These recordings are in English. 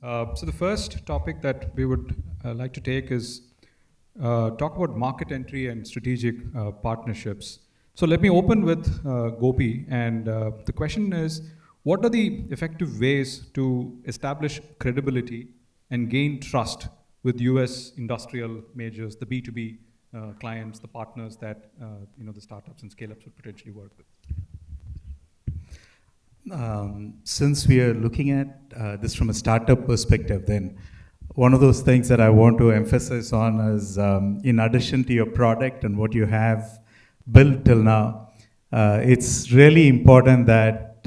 So the first topic that we would like to take is talk about market entry and strategic partnerships. So let me open with Gopi, and the question is, what are the effective ways to establish credibility and gain trust with US industrial majors, the B2B clients, the partners that the startups and scale-ups would potentially work with? Since we are looking at this from a startup perspective, then one of those things that I want to emphasize on is, in addition to your product and what you have built till now, it's really important that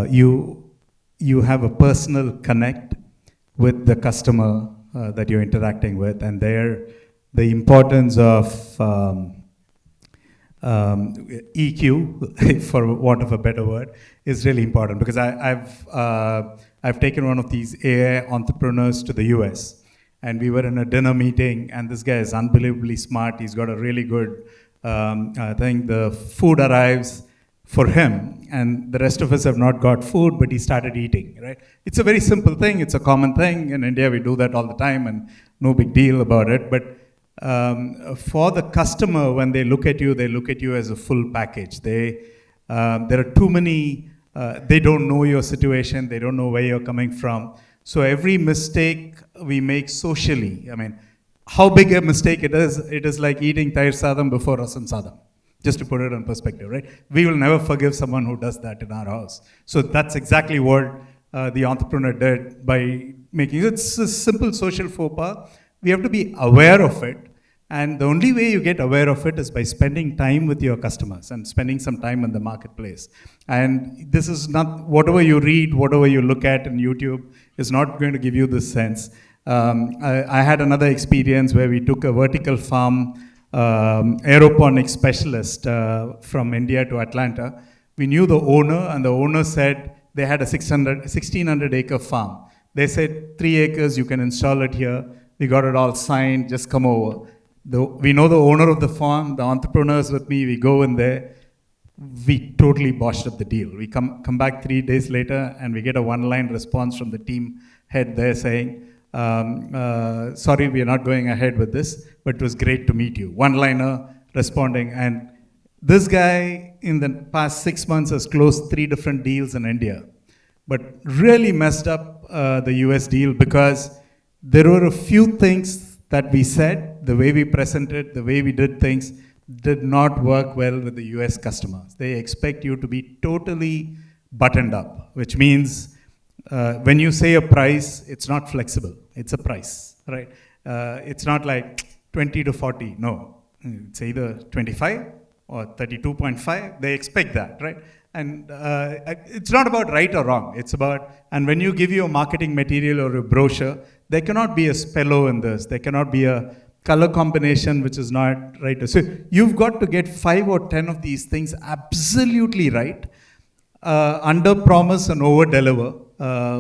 you have a personal connect with the customer that you're interacting with, and there the importance of EQ, for want of a better word, is really important, because I've taken one of these AI entrepreneurs to the US, and we were in a dinner meeting, and this guy is unbelievably smart. He's got a really good I think the food arrives for him, and the rest of us have not got food, but he started eating, right? It's a very simple thing. It's a common thing. In India, we do that all the time, and no big deal about it. But for the customer, when they look at you as a full package. There are too many, they don't know your situation, they don't know where you're coming from. So every mistake we make socially, I mean, how big a mistake it is like eating Tair Sadam before Rasam Sadam, just to put it in perspective, right? We will never forgive someone who does that in our house. So that's exactly what the entrepreneur did by making it. It's a simple social faux pas. We have to be aware of it. And the only way you get aware of it is by spending time with your customers and spending some time in the marketplace. And this is not, whatever you read, whatever you look at in YouTube is not going to give you this sense. I had another experience where we took a vertical farm aeroponics specialist from India to Atlanta. We knew the owner, and the owner said they had a 1,600 acre farm. They said, 3 acres, you can install it here. We got it all signed, just come over. We know the owner of the farm, the entrepreneurs with me, we go in there. We totally botched up the deal. We come back 3 days later, and we get a one-line response from the team head there saying, sorry, we are not going ahead with this, but it was great to meet you. One-liner responding. And this guy, in the past 6 months, has closed 3 different deals in India, but really messed up the US deal, because there were a few things that we said, the way we presented, the way we did things, did not work well with the US customers. They expect you to be totally buttoned up, which means when you say a price, it's not flexible. It's a price, right? It's not like 20 to 40. No, it's either 25 or 32.5. They expect that, right? And it's not about right or wrong. It's about, and when you give your marketing material or a brochure, there cannot be a spello in this. There cannot be a color combination which is not right. So you've got to get 5 or 10 of these things absolutely right, under promise and over deliver.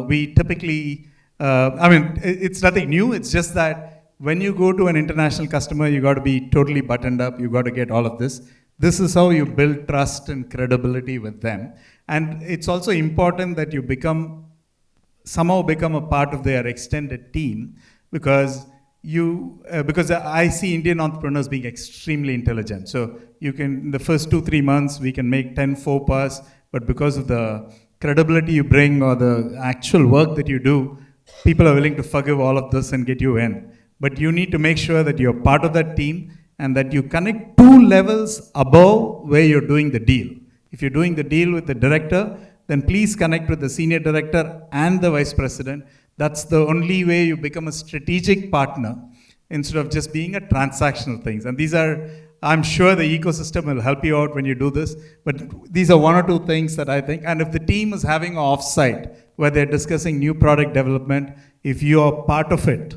We typically, it's nothing new. It's just that when you go to an international customer, you got to be totally buttoned up. You got to get all of this. This is how you build trust and credibility with them. And it's also important that you somehow become a part of their extended team, because I see Indian entrepreneurs being extremely intelligent. So you can, in the first 2-3 months, we can make 10 faux pas, but because of the credibility you bring or the actual work that you do, people are willing to forgive all of this and get you in. But you need to make sure that you're part of that team and that you connect 2 levels above where you're doing the deal. If you're doing the deal with the director, then please connect with the senior director and the vice president. That's the only way you become a strategic partner instead of just being a transactional thing. And these are, I'm sure the ecosystem will help you out when you do this, but these are 1 or 2 things that I think. And if the team is having an offsite where they're discussing new product development, if you are part of it,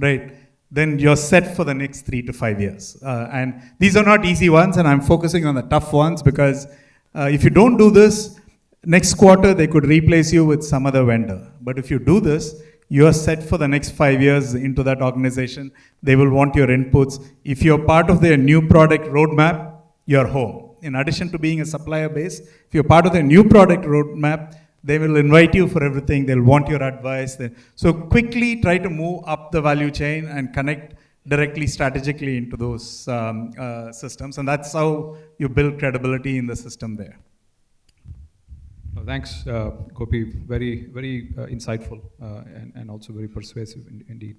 right, then you're set for the next 3 to 5 years. And these are not easy ones, and I'm focusing on the tough ones, because if you don't do this, next quarter they could replace you with some other vendor. But if you do this, you're set for the next 5 years into that organization. They will want your inputs. If you're part of their new product roadmap, you're home. In addition to being a supplier base, if you're part of their new product roadmap, They will invite you for everything. They'll want your advice. So quickly try to move up the value chain and connect directly strategically into those systems. And that's how you build credibility in the system there. Well, thanks, Gopi. Very, very insightful and also very persuasive indeed.